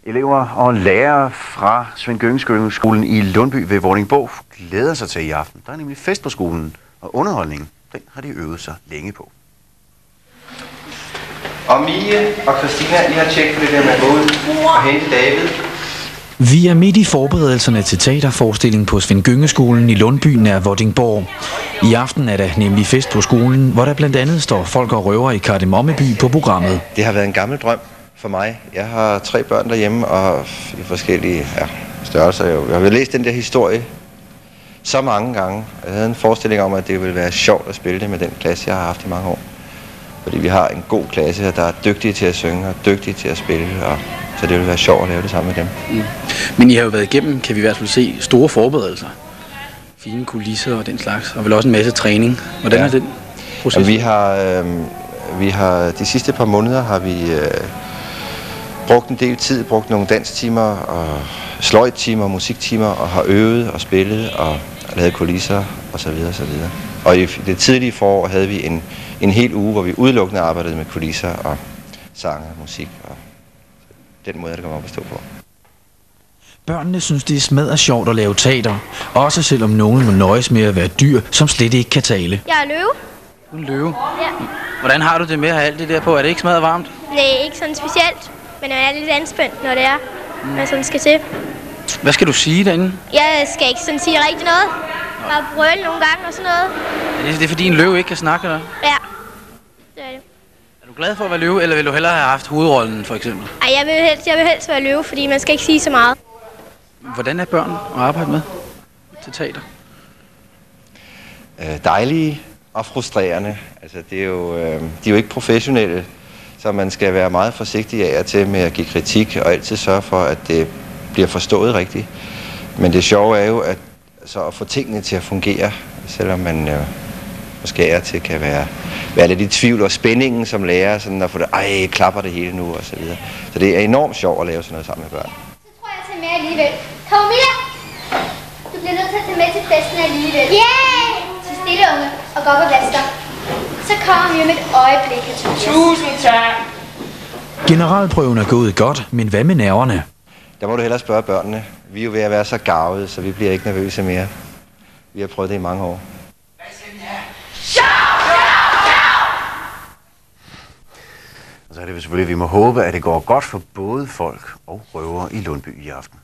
Elever og lærere fra Svend Gøngske skolen i Lundby ved Vordingborg glæder sig til i aften. Der er nemlig fest på skolen, og underholdningen, den har de øvet sig længe på. Og Mie og Christina, I har tjekket på det der med at gå ud og hente David. Vi er midt i forberedelserne til teaterforestillingen på Svend Gøngskolen i Lundby nær Vordingborg. I aften er der nemlig fest på skolen, hvor der blandt andet står Folk og Røver i Kardemommeby på programmet. Det har været en gammel drøm for mig. Jeg har 3 børn derhjemme og i forskellige størrelser. Jeg har læst den der historie så mange gange. Jeg havde en forestilling om, at det ville være sjovt at spille det med den klasse, jeg har haft i mange år. Fordi vi har en god klasse her, der er dygtige til at synge og dygtige til at spille. Så det vil være sjovt at lave det sammen med dem. Mm. Men I har jo været igennem, kan vi i hvert fald se, store forberedelser. Fine kulisser og den slags, og vel også en masse træning. Hvordan er den proces? Vi har de sidste par måneder har vi brugt en del tid, brugt nogle danstimer og sløjttimer, musiktimer, og har øvet og spillet og lavet kulisser osv. Og i det tidlige forår havde vi en hel uge, hvor vi udelukkende arbejdede med kulisser og sang og musik, og den måde, det kommer op at stå på. Børnene synes, det er smadret sjovt at lave teater, også selvom nogen må nøjes med at være dyr, som slet ikke kan tale. Jeg er løve. Du er en løve? Ja. Hvordan har du det med at have alt det der på? Er det ikke smadret varmt? Nej, ikke sådan specielt, men jeg er lidt anspændt, når det er, hvad sådan skal til. Hvad skal du sige derinde? Jeg skal ikke sådan sige rigtig noget. Bare brøle nogle gange og sådan noget. Det er fordi en løve ikke kan snakke, eller? Ja, det er det. Er du glad for at være løve, eller vil du hellere have haft hovedrollen, for eksempel? Ej, jeg vil helst være løve, fordi man skal ikke sige så meget. Hvordan er børn at arbejde med til teater? Dejlige og frustrerende. Altså, de er jo ikke professionelle, så man skal være meget forsigtig af og til med at give kritik, og altid sørge for, at det bliver forstået rigtigt. Men det sjove er jo, at få tingene til at fungere, selvom man måske er til kan være lidt i tvivl, og spændingen som lærer, sådan at få det, klapper det hele nu, og så videre. Så det er enormt sjovt at lave sådan noget sammen med børn. Så tror jeg, jeg tager med alligevel. Camilla! Du bliver nødt til at tage med til festen alligevel. Yeah! Så stille, unge, og gå op og vaske dig. Så kommer vi om et øjeblik, Tusind tak! Generalprøven er gået godt, men hvad med nerverne? Der må du hellere spørge børnene. Vi er jo ved at være så garvede, så vi bliver ikke nervøse mere. Vi har prøvet det i mange år. Og så er det selvfølgelig, at vi må håbe, at det går godt for både folk og røver i Lundby i aften.